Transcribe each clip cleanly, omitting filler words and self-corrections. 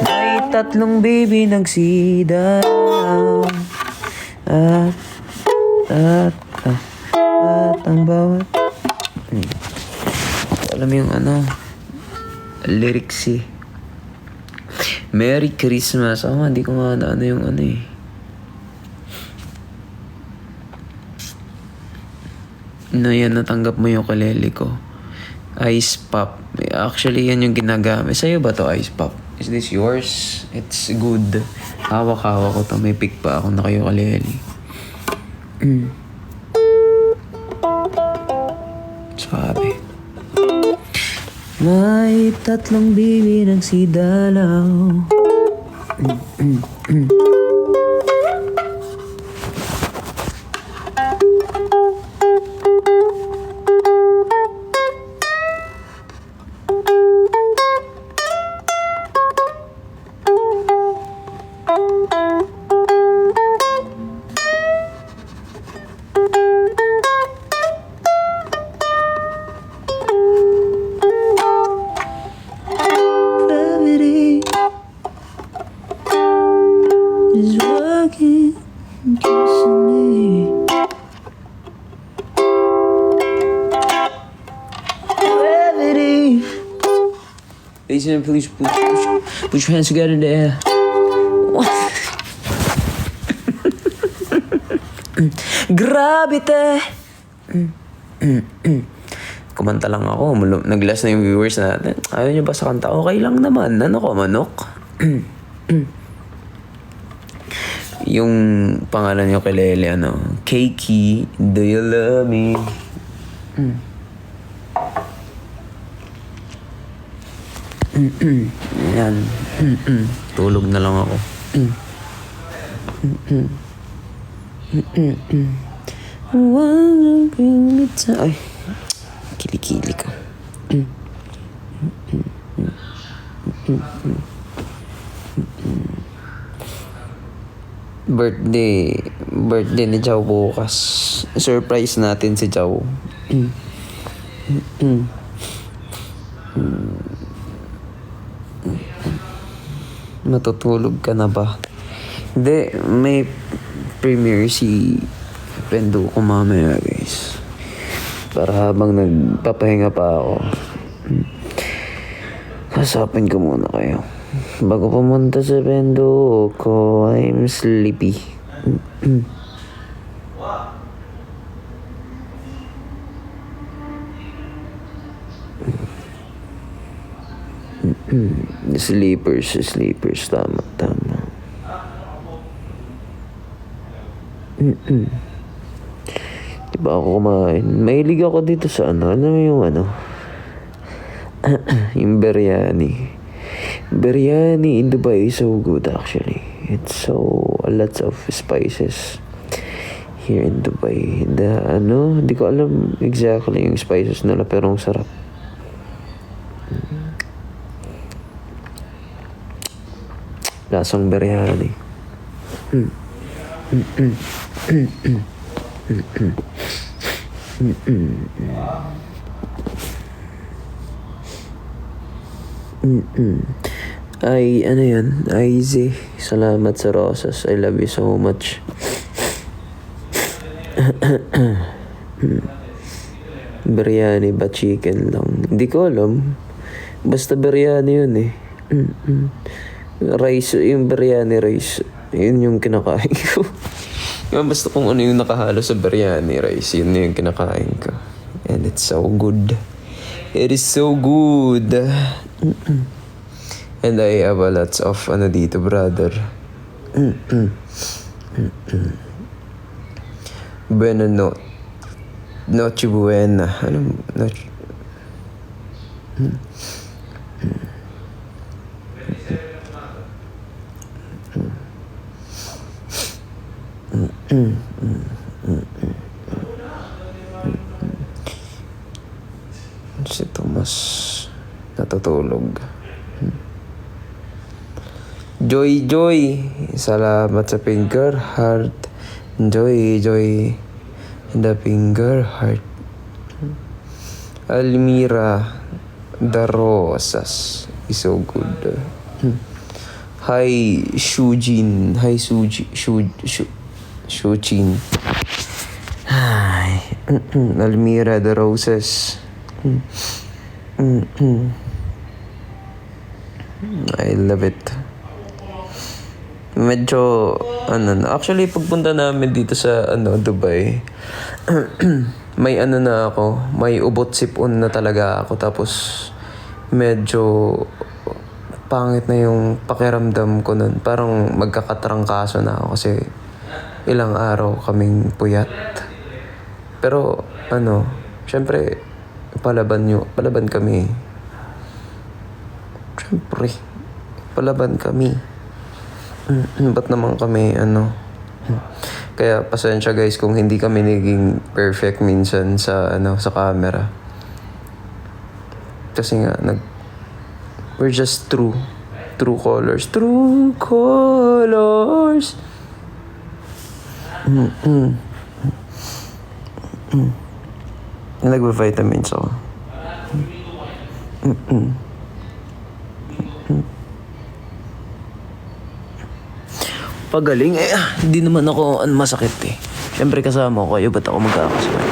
May tatlong baby nagsidaw. At ang bawat alam mo yung lyrics eh. Merry Christmas. Hindi ko nga ano yung eh. Yan, natanggap mo yung ukulele ko. Ice Pop. Actually, yan yung ginagamit. Sa'yo ba to, Ice Pop? Is this yours? It's good. Hawak-hawak ko to. May pick pa ako na kayo ukulele. Sabi. May tatlong baby nagsidalaw. Gravity is working against me. Gravity. Ladies and please put your hands together in the air. Gravity. Kumanta lang ako. Naglas na yung viewers natin. Ayaw nyo ba sa kanta? Okay lang naman. Ano ko, manok? Yung pangalan nyo kay Lele, Keiki, do you love me? Yan. Tulog na lang ako. Ay, kilikili ko. Birthday ni Jao bukas. Surprise natin si Jao. Matutulog ka na ba? Hindi, may premiere si Pendo ko mamaya, guys. Para habang nagpapahinga pa ako, kasapin ko muna kayo. Bago pumunta sa Pendo ko, I'm sleepy. Sleepers, tama. Diba ako kumain? Mahilig ako dito sa alam mo yung yung biryani. Biryani in Dubai is so good actually. It's so, lots of spices here in Dubai. Hindi ko alam exactly yung spices nila pero ang sarap. Lasang biryani. Ay, yan? Izzy, salamat sa rosas. I love you so much. Biryani ba chicken lang? Hindi ko alam. Basta biryani yun eh. Rice, yung biryani rice. Yun yung kinakain ko. Basta kung ano yung nakahalo sa biryani rice, yun yung kinakain ko. And it's so good. It is so good. And I have a lots of dito, brother. Buena noche buena. Noche? Si Tomas natutulog. Joy, salamat sa finger heart. Joy, the finger heart. Almira, The Rosas is so good. Hi, Shujin. Hi, Shujin. Hi. Almira The Roses. I love it. Medyo, actually, pagpunta namin dito sa, Dubai, may na ako, may ubot sipon na talaga ako, tapos, medyo, pangit na yung pakiramdam ko nun. Parang magkakatrangkaso na ako kasi, ilang araw kaming puyat. Pero, syempre, palaban kami. Syempre, palaban kami. Ba't naman kami, Kaya, pasensya guys kung hindi kami naging perfect minsan sa, sa camera. Kasi nga, we're just true colors. True colors. Nagbe-vitamins ako. Pagaling hindi naman ako masakit eh. Siyempre kasama ko kayo, ba't ako magkakasakit?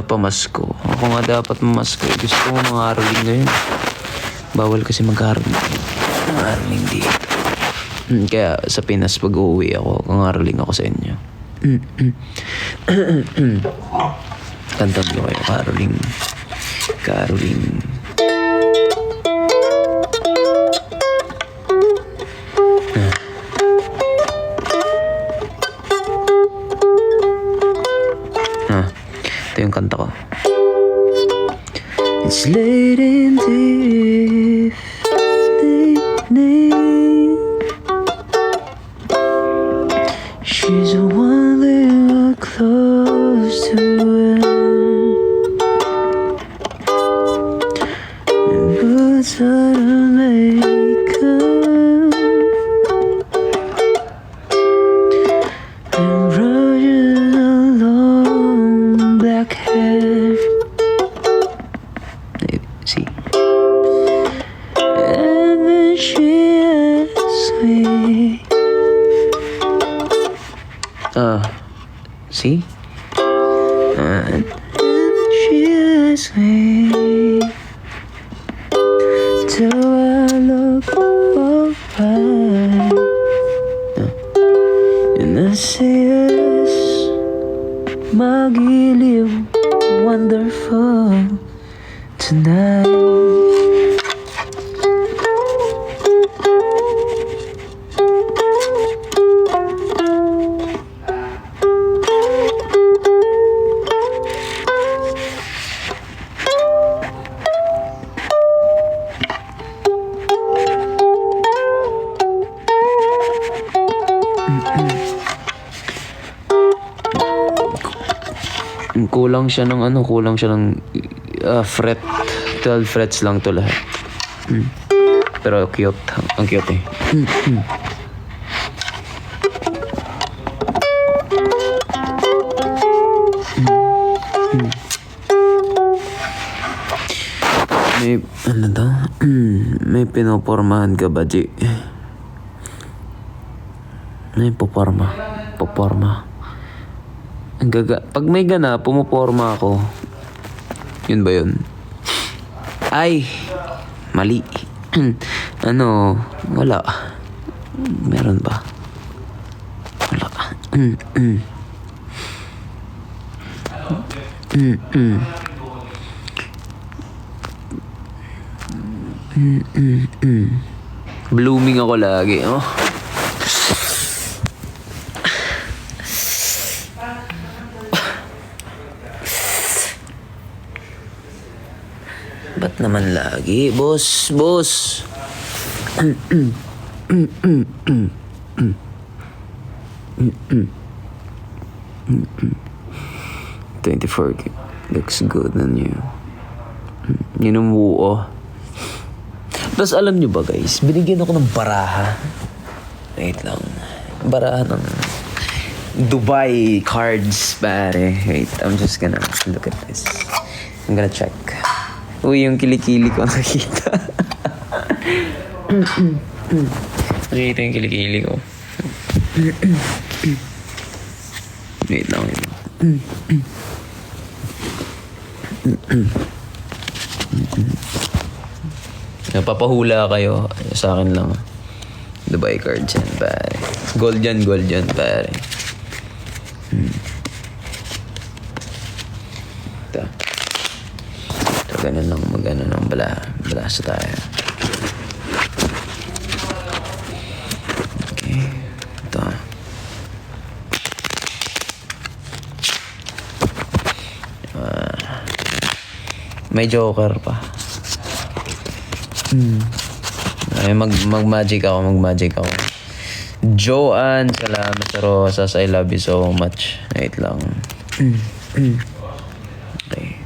Pamasko. Ako nga dapat mamasko. Gusto ko mga araling ngayon. Bawal kasi mag-araling. Mga araling dito. Kaya sa Pinas pag uuwi ako, kangaraling ako sa inyo. Kantag nyo kayo, Caroling. Ito yung kanta ko. It's late in the evening. She's the one that we're close to end. And puts on her makeup and brushes her long black hair. See? And then she asks me, see? And she asks me, do I look alright? And I say yes, magiliw, wonderful tonight. Kulang siya ng fret. 12 frets lang to lahat. Pero cute. Ang cute eh. May pinopormahan ka ba, G? May poporma. Pag may gana, pumoporma ako. Yun ba yun? Ay! Mali. Wala. Meron ba? Wala. Blooming ako lagi, oh. Ba't naman lagi? Boss. 24 looks good on you. Yun ang buo. Tapos alam nyo ba guys, binigyan ako ng baraha. Wait lang. Baraha ng Dubai cards, pare. Wait, I'm just gonna look at this. I'm gonna check. Uy, yung kilikili ko nakita. Nakita yung kilikili ko. Wait lang, wait lang. Napapahula kayo. Sa akin lang. Dubai cards yan, pare. Gold yan, pare. Ito. Ito, ganun lang. Mag-ano lang. Balasa tayo. Okay. Ito. May joker pa. Ay, mag-magic ako. Joanne, salamat sa rosas. I love you so much. Wait lang. Okay.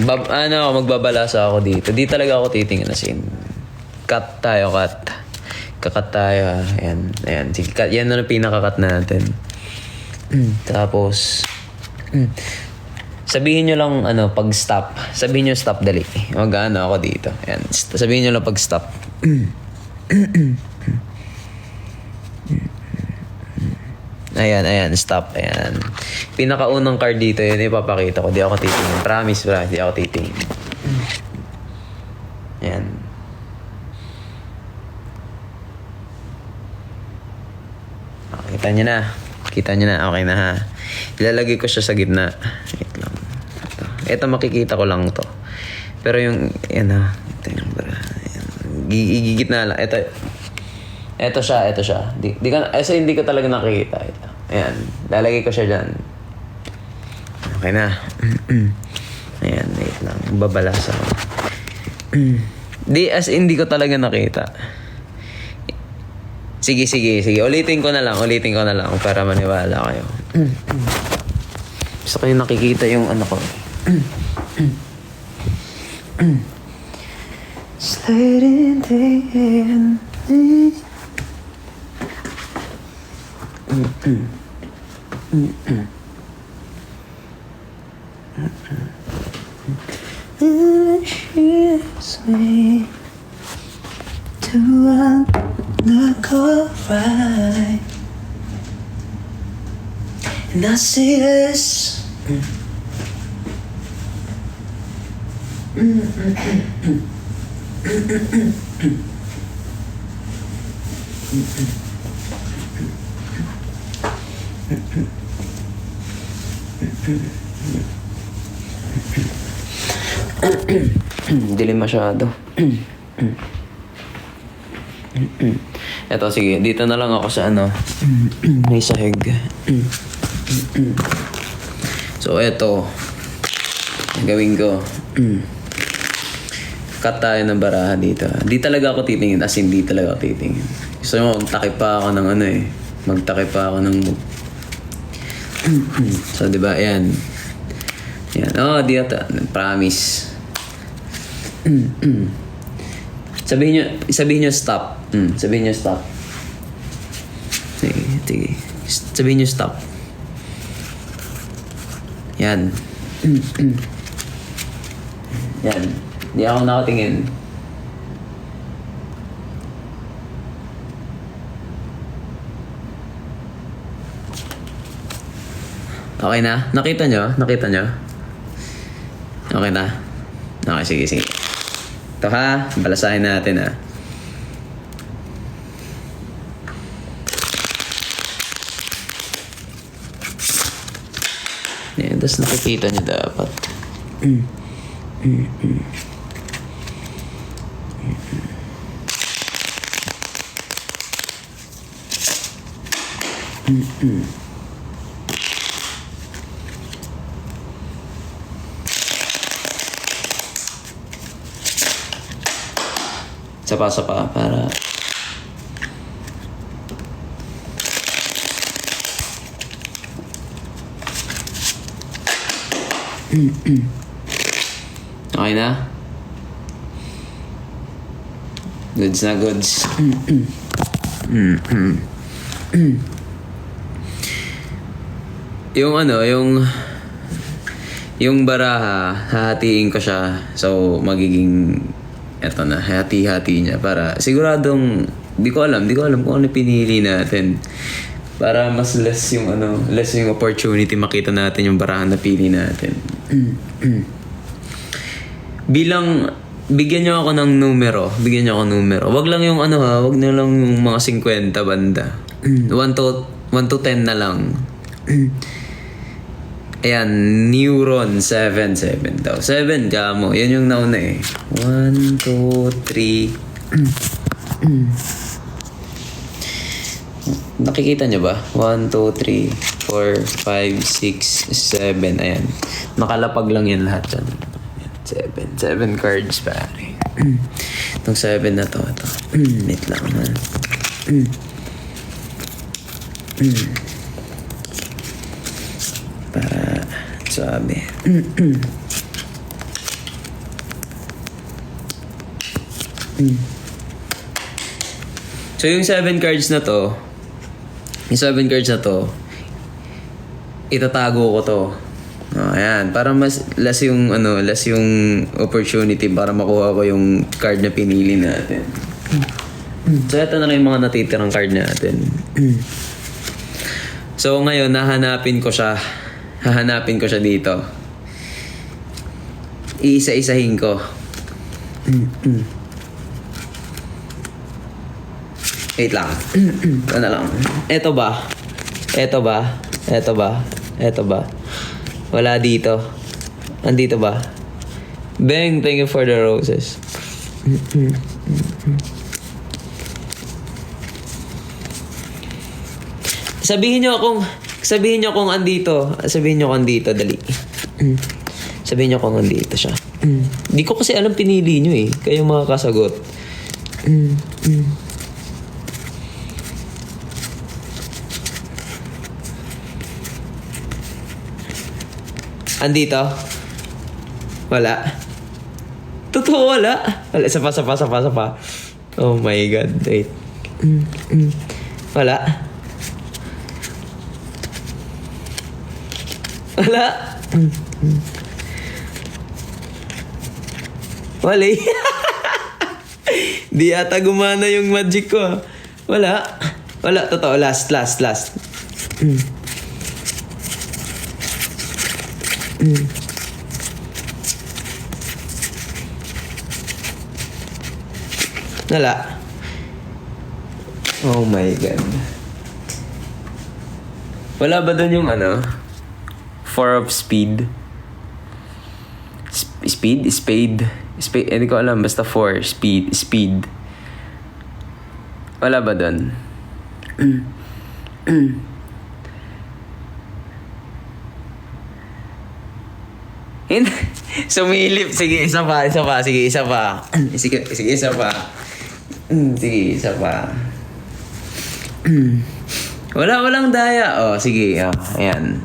Magbabalasa ako dito. Di talaga ako titingin as in. Cut tayo. Kakat tayo. Ayan. Sige, cut. Yan na pinaka-cut natin. Tapos, sabihin nyo lang, pag stop. Sabihin nyo stop, dali. Mag-ano ako dito. Ayan. Sabihin nyo lang pag stop. Ayan, stop. Ayan. Pinakaunang card dito, yun ipapakita ko. Di ako titingin. Promise, di ako titingin. Ayan. Kita nyo na. Okay na ha. Ilalagay ko siya sa gitna. Wait lang. Ito makikita ko lang to. Pero yung, ito yung gigitna lang. Ito siya. Hindi ko talaga nakikita. Ito. Ayan. Lalagay ko siya dyan. Okay na. Ayan, wait lang. Babalasa ko. Hindi ko talaga nakita. Sige. Ulitin ko na lang para maniwala kayo. Gusto ko yung nakikita yung ko. Sliding in. To the right, and I see this. Dilim masyado. Eto, sige. Dito na lang ako sa may sahig. So, eto. Gawin ko. Cut tayo ng baraha dito. Di talaga ako titingin. As in, di talaga ako titingin. Gusto mo, magtakip pa ako ng Magtakip pa ako ng So, diba? Ayan. Oh, di ata. Promise. Sabihin nyo stop. Sabihin nyo stop. Sige. Sabihin nyo stop. Yan. Yan. Hindi ako nakatingin. Okay na? Nakita nyo? Okay na? Okay, sige. Ito ha, balasahin natin ha. Yan, tapos nakikita nyo dapat. Sapa para okay na? Goods na goods. Yung ano, yung baraha, hahatiin ko siya. So, magiging, eto na, hati-hati niya. Para siguradong, di ko alam kung ano pinili natin. Para mas less yung opportunity makita natin yung barahan na pili natin. Bigyan niyo ako ng numero. Wag lang yung wag na lang yung mga 50 banda. 1 to 10 na lang. Ayan, neuron 7 daw. 7 ka mo. Yan yung nauna eh. 1, 2, 3. Nakikita niyo ba? 1, 2, 3, 4, 5, 6, 7. Ayan. Nakalapag lang yan lahat dyan. 7 cards pare. Itong 7 na to. Wait lang ha. Para sabi. So yung 7 cards na to, itatago ko to. Ayan, para mas less yung opportunity para makuha ko yung card na pinili natin. So ito na lang yung mga natitirang card natin. So ngayon hahanapin ko siya dito. Iisa-isahin ko. Wait lang. Ano lang. Ito ba? Wala dito. Andito ba? Beng, thank you for the roses. Sabihin niyo kung andito. Sabihin niyo kung andito, dali. Sabihin niyo kung andito siya. Di ko kasi alam pinili niyo eh. Kayo makakasagot. Andito? Wala. Totoo wala. Isa pa. Oh my God. Wait. Wala. Wala. Di ata gumana yung magic ko. Wala. Totoo. Last. Wala. Oh my God. Wala ba doon yung 4 of speed? Spade? Hindi ko alam. Basta 4. Speed. Wala ba doon? Sumilip. Sige, isa pa. Sige, isa pa. Walang daya. Oh, sige. Oh, ayan.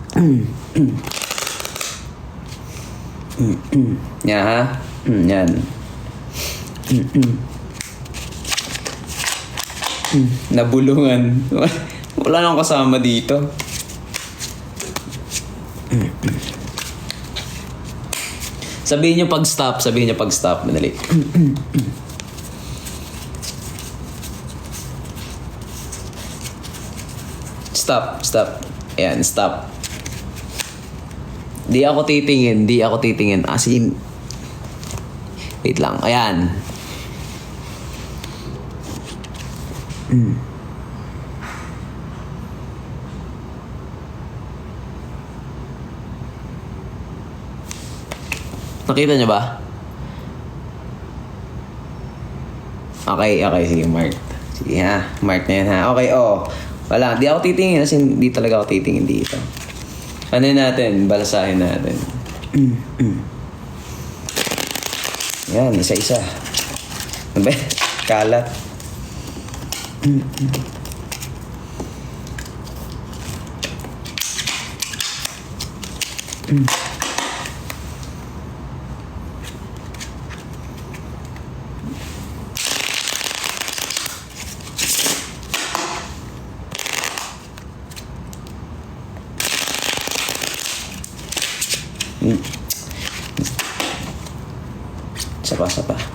Yan ha? Yan. Nabulungan. Wala nang kasama dito. Sabihin niyo pag stop. Madali. Stop. Ayan, stop. Di ako titingin. As in, wait lang. Ayan. Nakita niyo ba? Okay. Sige, mark. Sige ha. Mark na yan ha. Okay, wala. Di ako titingin. Kasi di talaga ako titingin dito. Ano natin? Balasahin natin. Yan, isa-isa. Ano ba? Kalat.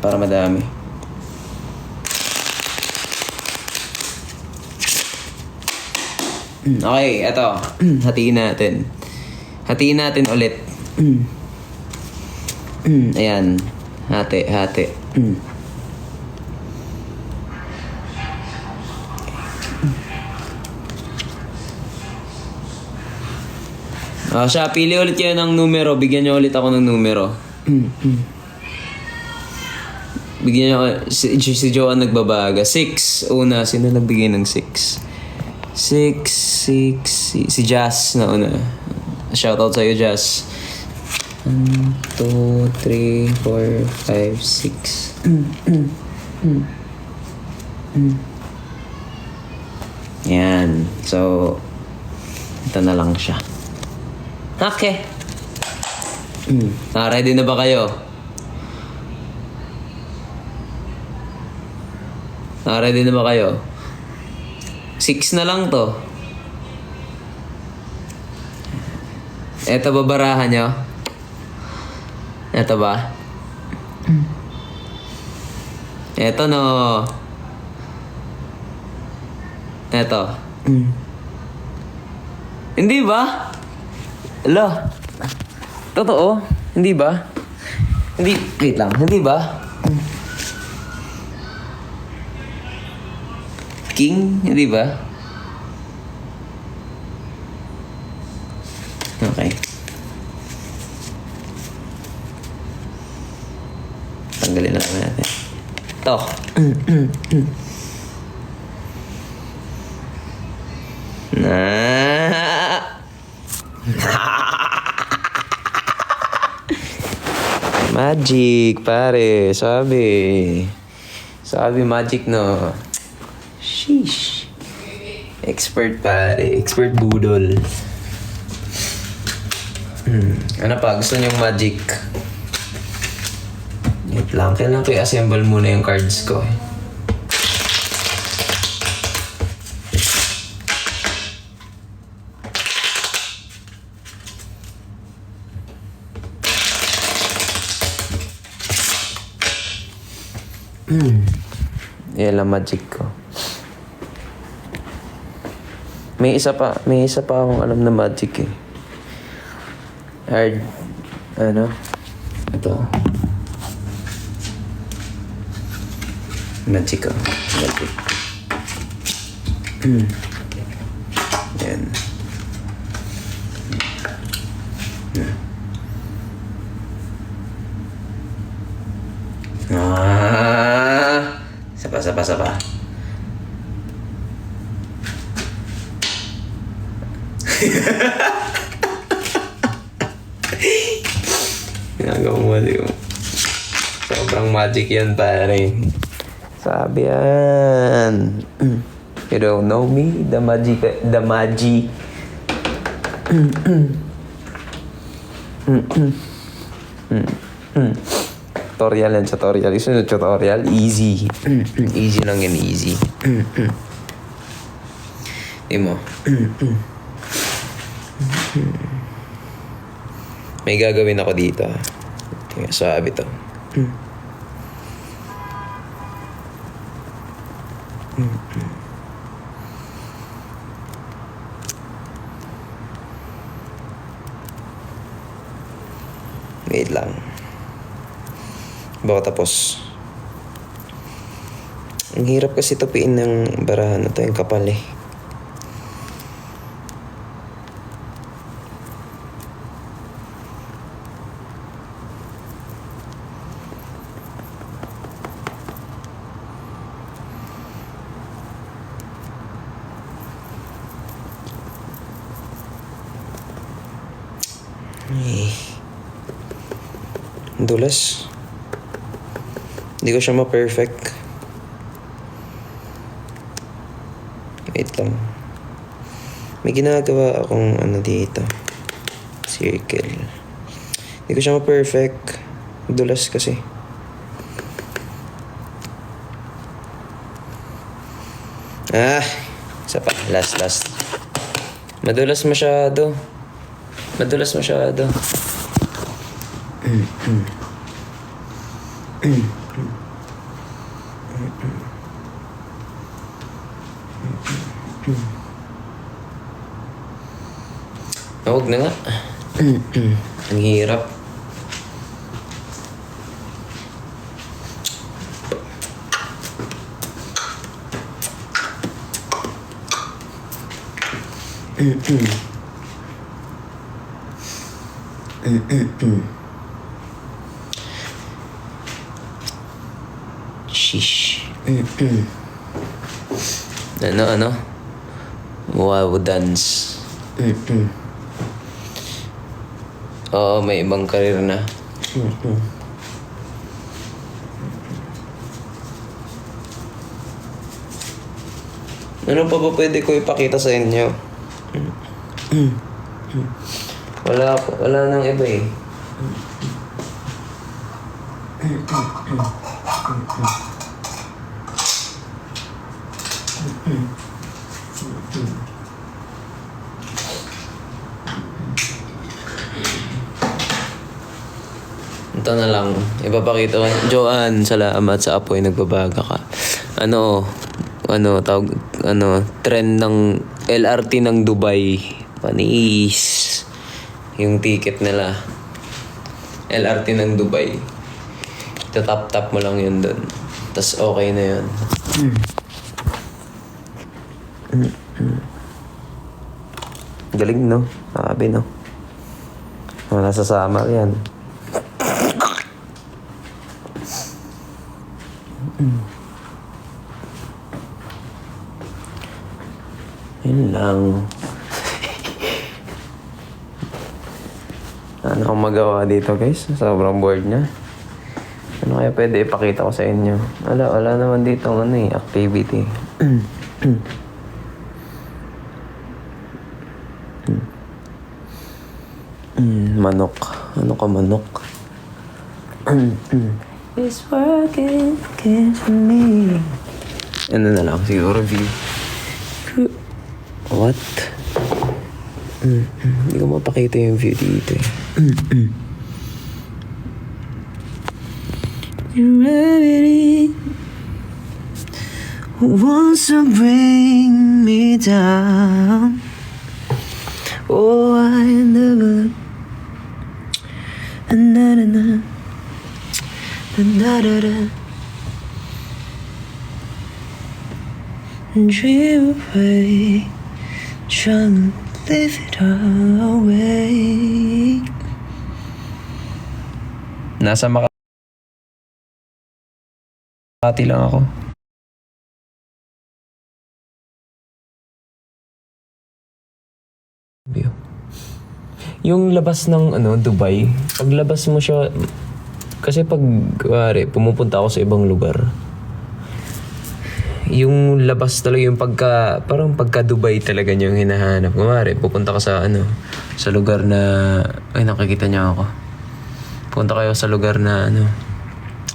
para madami. Okay, eto. Hatiin natin. Hatiin natin ulit. Ayan. Hati. Siya, pili ulit kayo ng numero. Bigyan niyo ulit ako ng numero. Bigyan niyo si Joanne nagbabaga. 6. Una, sino nagbigay ng 6? 6. Si Jazz na una. Shoutout sa'yo, Jazz. 1, 2, 3, 4, 5, 6. Yan. So, ito na lang siya. Okay. Ready na ba kayo? Ready na ba kayo? 6 na lang to. Eto babarahan nyo? Eto ba? Eto no. Eto. Hindi ba? Ala. Totoo? Hindi ba? Hindi. Wait lang. Hindi ba? King? Hindi ba? Okay. Tanggalin na lang natin. Ito. Magic, pare. Sabi magic, no? Sheesh. Expert, pare. Expert budol. Ano pa? Gusto niyong magic? Wait lang. Kailangan ko i-assemble muna yung cards ko. Yan lang magic ko. May isa pa akong alam na magic eh. Hard. Ano? Ito. Magic ko. Magic. Yan. Sapa. Ginagawa mo, di mo. Sobrang magic yan, pare. Sabi yan. You don't know me? The magic. Tutorial yan, tutorial. Gusto nyo tutorial? Easy. Easy lang yan, easy. Di mo. May gagawin ako dito. Tingnan, sabi to. Wait lang. Baka tapos. Ang hirap kasi tupiin ng barahan na to, yung kapal eh. Dulas. Hindi ko siya ma-perfect. Wait lang. May ginagawa akong ano dito. Circle. Hindi ko siya ma-perfect. Dulas kasi. Isa pa. Last. Madulas masyado. Huwag na nga. Ang hirap. Shish. Ano? Wow, dance. Oo, may ibang karir na. Ano pa ba pwede ko ipakita sa inyo? Wala nang iba eh. Ito na lang. Ipapakita ko. Joanne, salamat sa apoy nagbabaga ka. Trend ng LRT ng Dubai. Panis. Yung ticket nila. LRT ng Dubai. Tatap-tap mo lang yun dun. Tas okay na yun. Galing, no? Sabi, no? Wala sa summer yan. Yun lang. Ano akong magawa dito, guys? Sobrang bored na. Ano kaya pwede ipakita ko sa inyo? Wala naman dito activity. Manok. Ano ka, manok? It's working again for me. Ano na lang, siguro view. What? Hindi ko mapakita yung view dito eh. Gravity wants to bring me down. Oh, I never. Na-na-na. Da-da-da. Dream away, trying to live it away. Nasa Makati lang ako. Yung labas ng Dubai, paglabas mo siya, kasi pumupunta ako sa ibang lugar, yung labas talaga, yung parang pagka Dubai talaga niyo yung hinahanap. Kumari, pupunta ka sa sa lugar na, ay nakikita niyo ako. Punta kayo sa lugar na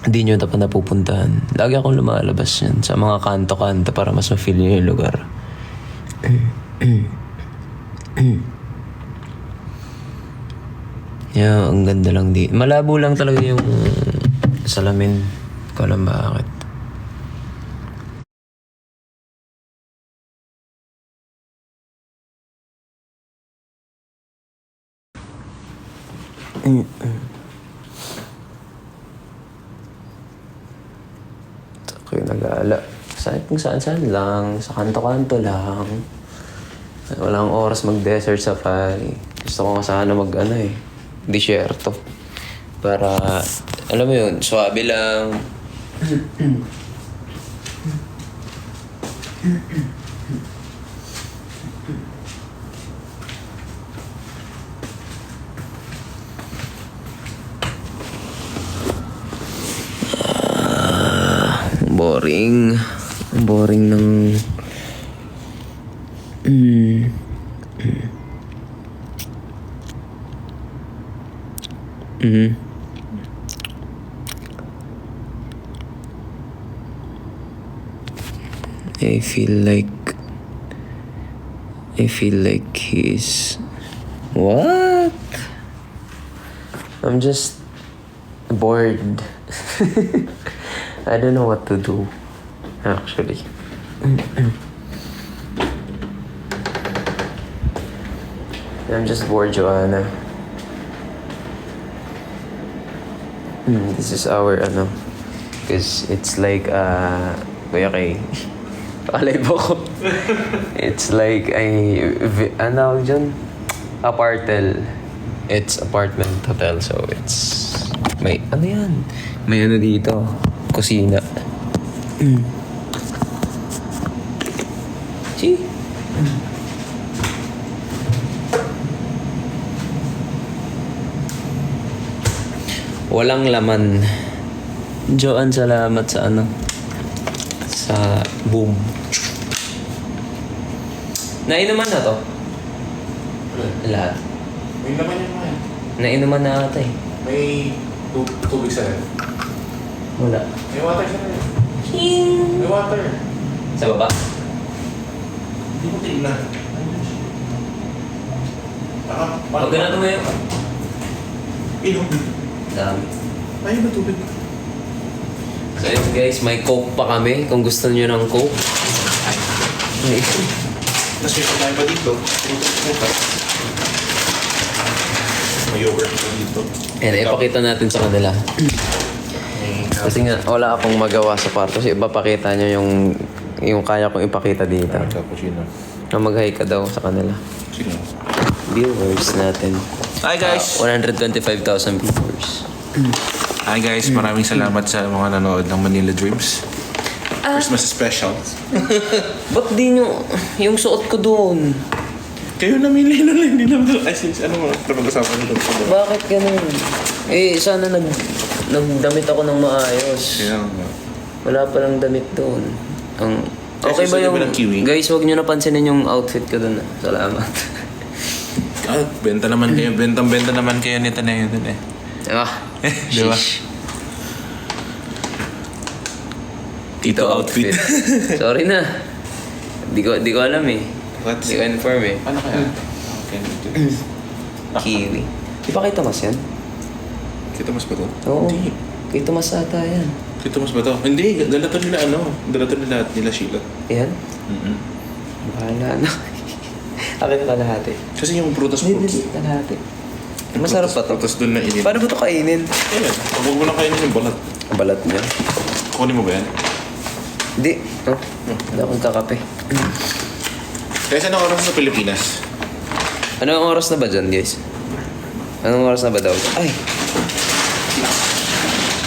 hindi niyo dapat napupuntahan. Lagi akong lumalabas yan sa mga kanto-kanto para mas ma-feel niyo yung lugar. Yeah, ang ganda lang di. Malabo lang talaga yung salamin. Ko alam bakit. Ako yung nag-aala. Kung saan lang. Sa kanto-kanto lang. Walang oras mag-desert safari. Gusto ko nga sana disyerto. Para, alam mo yun, swabe lang. Boring. Boring ng... I feel like he's... What? I'm just bored. I don't know what to do. Actually. I'm just bored, Joanna. This is our, because it's like, Kuya Kay, alive ako. It's like ano dyan? Apartel. It's apartment hotel, so it's, may, ano yan? May ano dito, kusina. See? Walang laman. Joan, salamat sa sa boom. Nainuman na to? Lahat. May naman yun man. Nainuman na ata eh. May tubig sa rin. Wala. May water sa rin. May water. Sa baba? Hindi mo tingnan. Huwag ka na tumayo. Inom. Dami. Ayun na tubig. So yun guys, may Coke pa kami. Kung gusto nyo ng Coke. Tapos may pagkain pa dito. May yogurt pa dito. And ipakita natin sa kanila. Kasi nga, wala akong magawa sa kwarto. So ipapakita nyo yung kaya kong ipakita dito. Cappuccino. Na mag-hi ka daw sa kanila. Sino? Viewers natin. Hi guys! 125,000 viewers. Hi guys, maraming salamat sa mga nanood ng Manila Dreams. Christmas special. Ba't di nyo yung suot ko doon? Kayo namili na lang, hindi naman. Ay, ano mo? Pag-usapan nito. Bakit ganun? Sana nagdamit ako ng maayos. Kaya nga. Wala palang damit doon. Okay ba Guys, yung... gusto niyo ba ng kiwi? Guys, huwag nyo napansinin yung outfit ko doon. Salamat. Benta naman kayo. Benta naman kayo nito na yun dun eh. Di ba? Sheesh. Tito outfit. Sorry na. Di ko alam eh. What's... Di ko inform eh. Ano kaya? Okay. Kiwi. Di ba kay Tomas yan? Kita mas ba to? Oo. Hindi. Kay Tomas ata yan. Kita mas ba to? Hindi. Dala to nila Dala to nila Sheila. Yan? Mm-mm. Bahala na. Akin na kalahati. Kasi yung prutas Hindi, kalahati. Masarap pa to. Tapos doon na init. Paano ba ito kainin? Ayan. Huwag mo na kainin yung balat. Ang balat niya. Kunin mo ba yan? Hindi. Wala akong kakape. Guys, anong oras sa Pilipinas? Anong oras na ba dyan, guys? Anong oras na ba daw? Ay!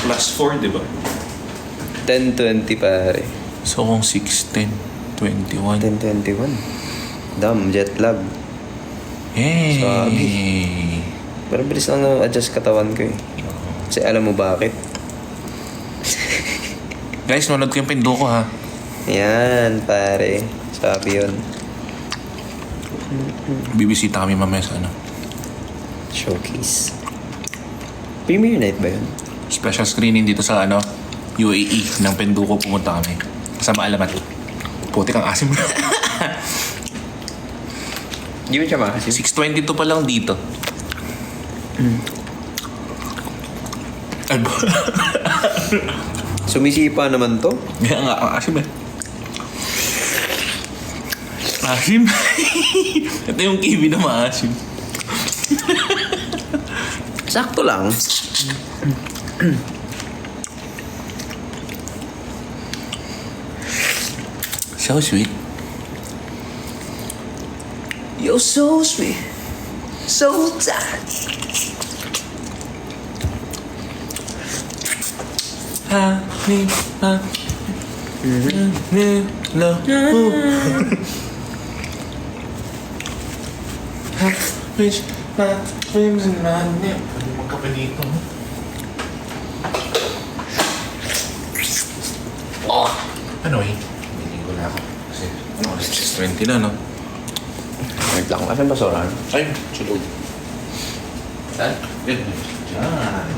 Plus 4, di ba? 10:20 pare. So kung 6, 10, 21. 10:21. Damn, jet lag. Hey! Sabi. Pero bilis lang na-adjust katawan ko eh. Kasi alam mo bakit? Guys, nanonood ko yung Pinduko ha. Yan, pare. Sabi yun. Bibisita kami mamaya sa Showcase. Premiere night ba yun? special screening dito sa UAE ng Pinduko. Pumunta kami. Kasama alamat. Puti kang asim. Di ba siya makasin? 6:22 pa lang dito. Ay, Sumisipa naman to? Kaya nga, ang asim eh. Asim? Ito yung kiwi na maasim. Sakto lang. So sweet. You're so sweet. So tight. Which my dreams and my name. Pwede magkape dito. Oh! Ano eh? Hindi ko na ako. Kasi, 6:20 na, no? Wait lang. Asan ba soran? Ay, chulog. Saan? Yan. Diyan.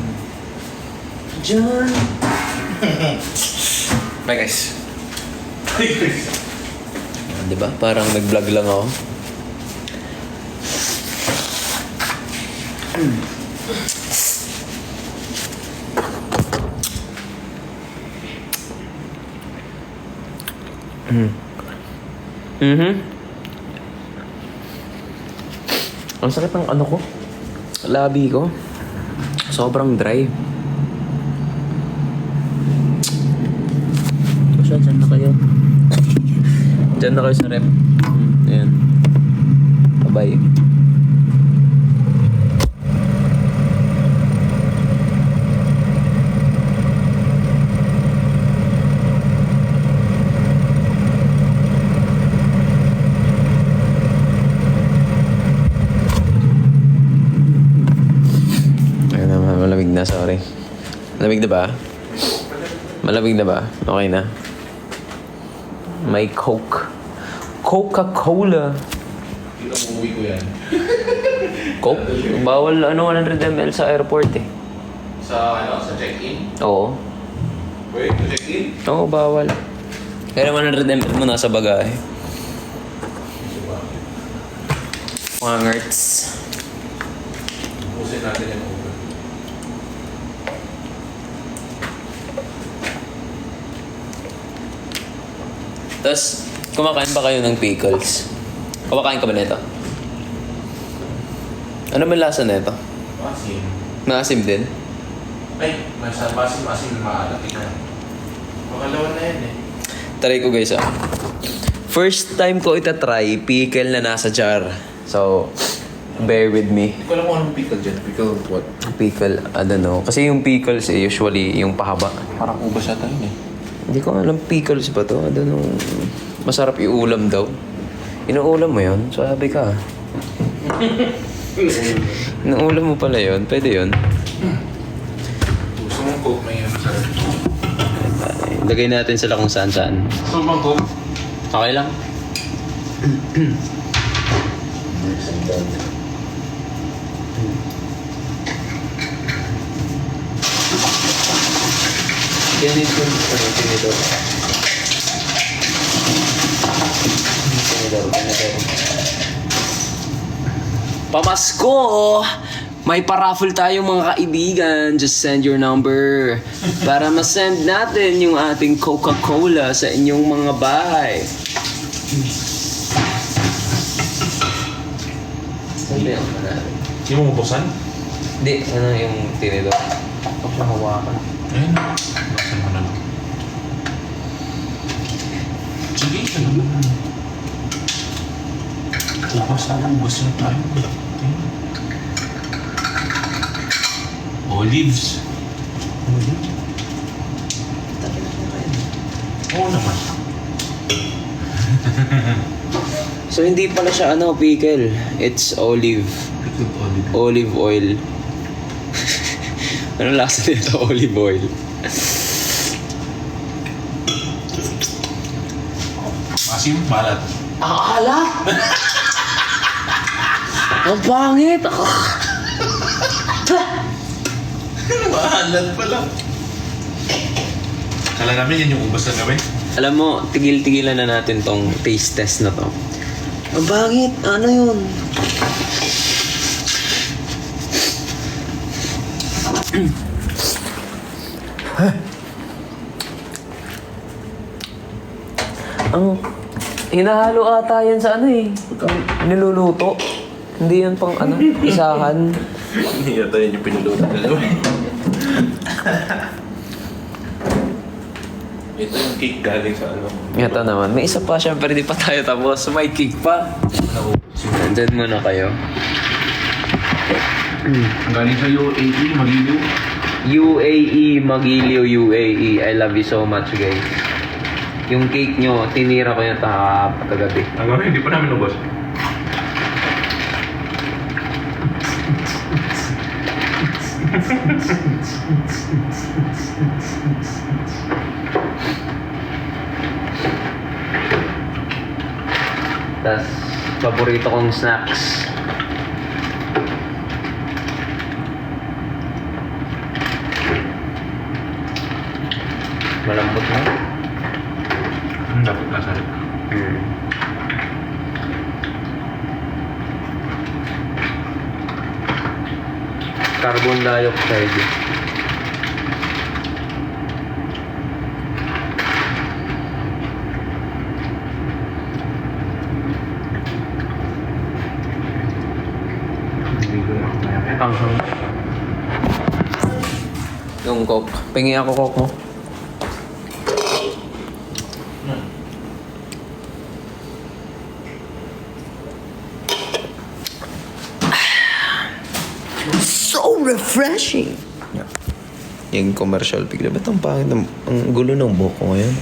John. Bye, guys. Diba? Parang nag-vlog lang ako. Ang sakit ng ano ko. Labi ko. Sobrang dry. O siya, dyan na kayo. Dyan na kayo sa rep. Ayan. Bye-bye. Ayun na, malamig na, sorry. Malamig na ba? Malamig na ba? Okay na. May Coke. Coca-Cola. Dito mo uwi ko yan. Coke? Bawal 100 ml sa airport eh. Sa check-in? Oo. Wait, to check-in? Oo, bawal. Kaya 100 ml mo nasa bagahe. Mga ngerts. Pusin natin yung Uber. Tapos, kumakain ba kayo ng pickles? Kumakain ka ba nito? Ano ba lasa nito? Masim. Maasim din? Ay, masim na maalat. Makalawan na yan eh. Try ko guys ah. First time ko itatry pickle na nasa jar. So, bear with me. Hindi ko alam kung anong pickle dyan. Pickle what? Pickle, I don't know. Kasi yung pickles eh, usually yung pahaba. Parang ubas yata yun eh. Hindi ko alam pickles ba to. I don't know. Masarap iulam daw. Inuulam mo yun? Sabi ka. Inuulam mo pala yun? Pwede yun. Gusto mong Coke may masarap. Lagay natin sila kung saan-saan. Gusto mong Coke? Okay lang. Ganit yung tinidor. Pamasko! May paraffle tayong mga kaibigan. Just send your number para masend natin yung ating Coca-Cola sa inyong mga bahay. Sabi ang natin. Hindi mo mabusan? Hindi, ano yung tinidor? Huwag siya hawakan. Ayun. Buksan mo na lang. Sige, ito naman. Ubas na tayo. Ayun. Olives. Oo naman. So hindi pala siya pickle. It's olive. Pickled olive. Olive oil. Ano lasa nito? Olive oil. Masim, balat. Ang alat! Ang pangit! Balat pala. Kala namin yan yung ubas na gawin. Alam mo, tigil-tigilan na natin tong taste test na to. Ang pangit! Ano yun? Ang hinahalo ata yan sa niluluto. Hindi yan pang isahan. Hindi yata yun yung pinulutan na gawin. Ito yung cake galing sa Ito naman. May isa pa, syempre di pa tayo tapos. May cake pa. Andyan muna kayo. Galing sa UAE, Magiliw. UAE, Magiliw, UAE. I love you so much, guys. Yung cake nyo, tinira ko yung kagabi. Ang gawin, hindi pa namin ubos. Tas, paborito kong snacks. Malambot na. Dapat nasa rin. Carbon dioxide. Anghang. Yung coke. Pingi ako coke mo. So refreshing! Yung commercial bigla. Ba't ang pangit? Ang gulo ng buhok ko ngayon?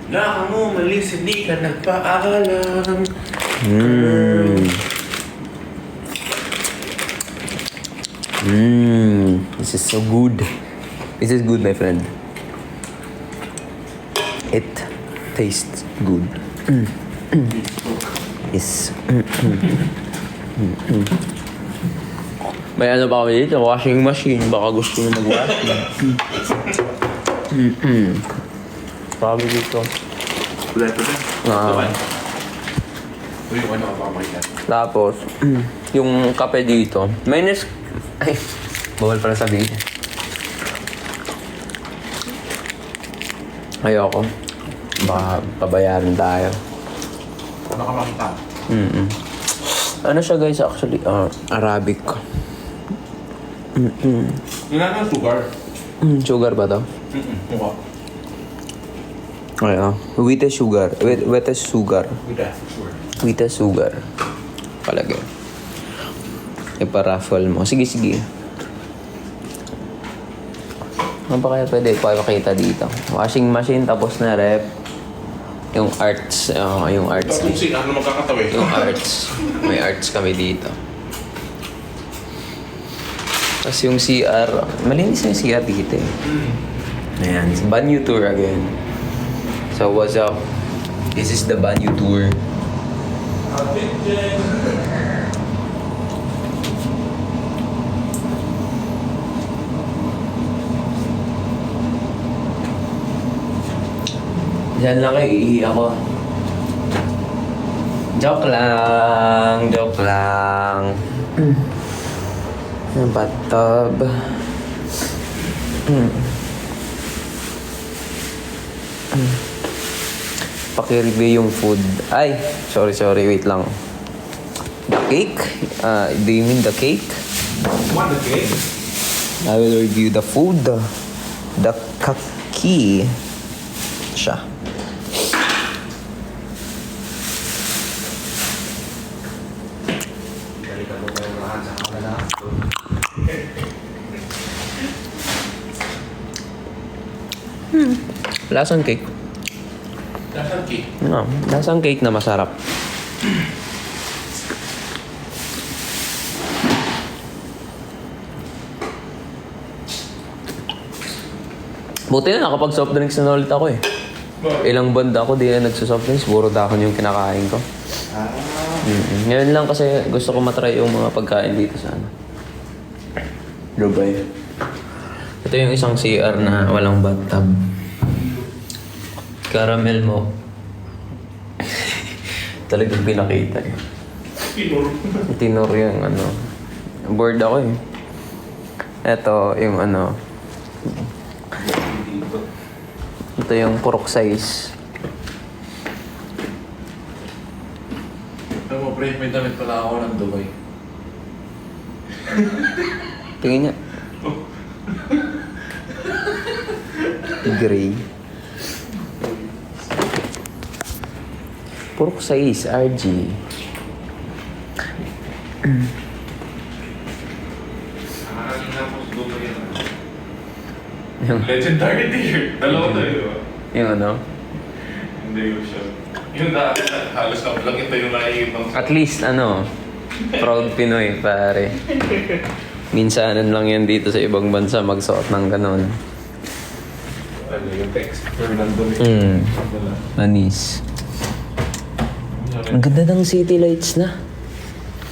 Laka mo, malis, hindi ka nagpaalam. This is so good. This is good, my friend. It tastes good. Yes. May ano pa kami dito? Washing machine. Baka gusto nyo mag-washing. Sabi dito. Kulay ko din. Uy, ano ka pa makita? Tapos, yung kape dito. May ay, bawal pala sabihin. Ayoko. Baka pabayaran tayo. Ano ka makita? Ano siya guys actually? Arabic. Wala ng sugar. Sugar ba to? Mukha. Ay, wheat sugar. Wheat sugar. With that, sure. Wheat sugar. Palagay. Ipa-raffle mo. Sige, sige. Ano pa kaya pwede ipakita dito? Washing machine, tapos na rep. Yung arts. Yung arts. Kung sino, ano magkakatawin? Yung arts. May arts kami dito. Tapos yung CR. Malinis na yung CR dito eh. Ayan. Banyu tour again. So what's up? This is the Banyu tour. Diyan lang kayo, iihi ako. Joke lang, joke lang. Yung bathtub. Pakireview yung food. Ay, sorry, wait lang. The cake? Do you mean the cake? What the cake? I will review the food. The kaki. Siya. Lasang cake. Lasang cake. No, lasang cake na masarap. Buti na nakapag soft drinks na ulit ako eh. Ilang banda ako di na nagsusoft drinks. Puro dahon yung kinakain ko. Ngayon lang kasi gusto ko matry yung mga pagkain dito sa ano. Dubai. Ito yung isang CR na walang bathtub. Caramel mo. Talagang pinakita eh. Tinor yung ano. Bored ako eh. Ito yung ano. Ito yung pork size. Alam mo, pre, may damit pala ako ng Dubai. Tingin niya. Gray. Pork size, RG. Nakakaling na ako sa Dubai yan. Yung, Legendary t-shirt. Dalawa tayo, di ba? yung ano. Hindi ko siya. Yung dati, halos na lang ito yung nakikita ko. At least ano. Proud Pinoy, pare. Minsanan lang yan dito sa ibang bansa magsuot ng ganon. Ano yung texture nandun eh. Manis. Ang ganda ng city lights na.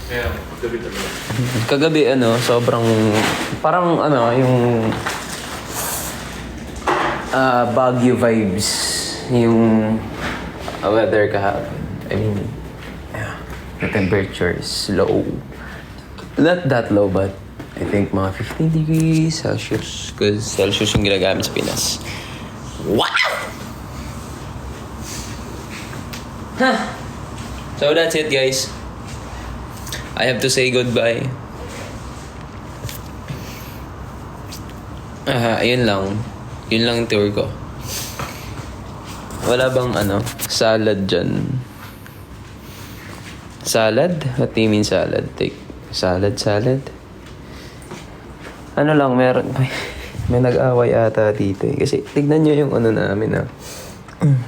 Kaya, paggabi talaga. Kagabi ano, sobrang parang ano, yung Baguio vibes yung weather kahapon. I mean, the temperature is low. Not that low, but I think mga 15 degrees Celsius. Because Celsius yung ginagamit sa Pinas. Wow! So that's it, guys. I have to say goodbye. Ayun lang. Yun lang yung tour ko. Wala bang salad dyan? Salad? What do you mean salad? Take salad? Ano lang, meron. May nag-away ata dito eh. Kasi tignan nyo yung namin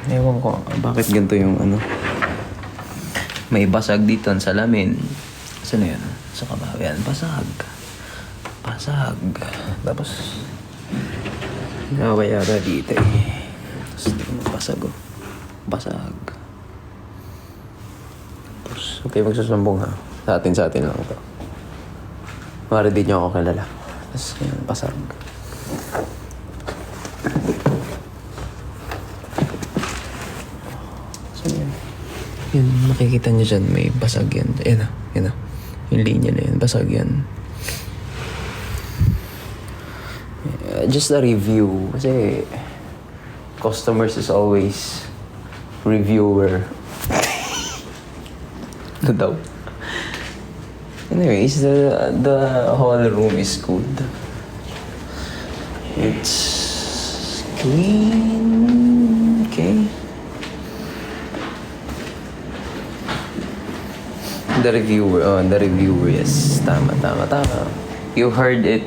ewan ko, bakit ganito yung may basag dito ang salamin. Saan na yan? Sa kabaho yan. Basag. Tapos, naway yata dito eh. Tapos, basag. Tapos, okay, magsusumbong ha. Sa atin lang ito. Mara di nyo ako kilala. Tapos, yun, basag. Yun, makikita nyo dyan, may basag yan. Yan na. Yung linya na yan, basag yan. Just a review. Kasi, customers is always reviewer. Ano daw? Anyways, the whole room is good. It's clean. Okay. The reviewer, yes. Tama. You heard it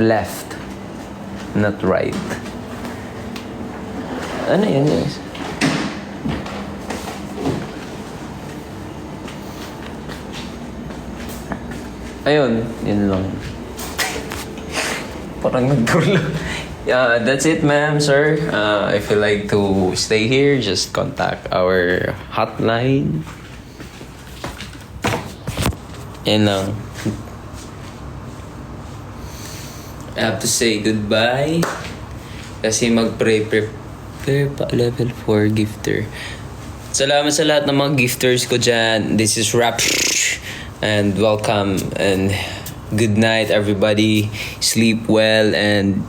left, not right. Ano yan, guys? Ayun, yun lang. Parang nagdulo. Yeah, that's it, ma'am, sir. If you like to stay here, just contact our hotline. Yan lang. I have to say goodbye. Kasi mag-prepare pa level 4 gifter. Salamat sa lahat ng mga gifters ko dyan. This is Rap. And welcome and good night, everybody. Sleep well, and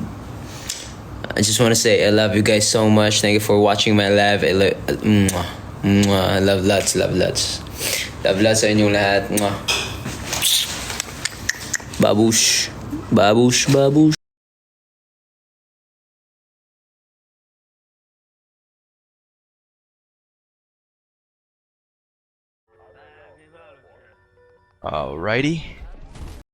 I just want to say I love you guys so much. Thank you for watching my live. I love lots. Love lots sa inyong lahat. Babush. Alrighty,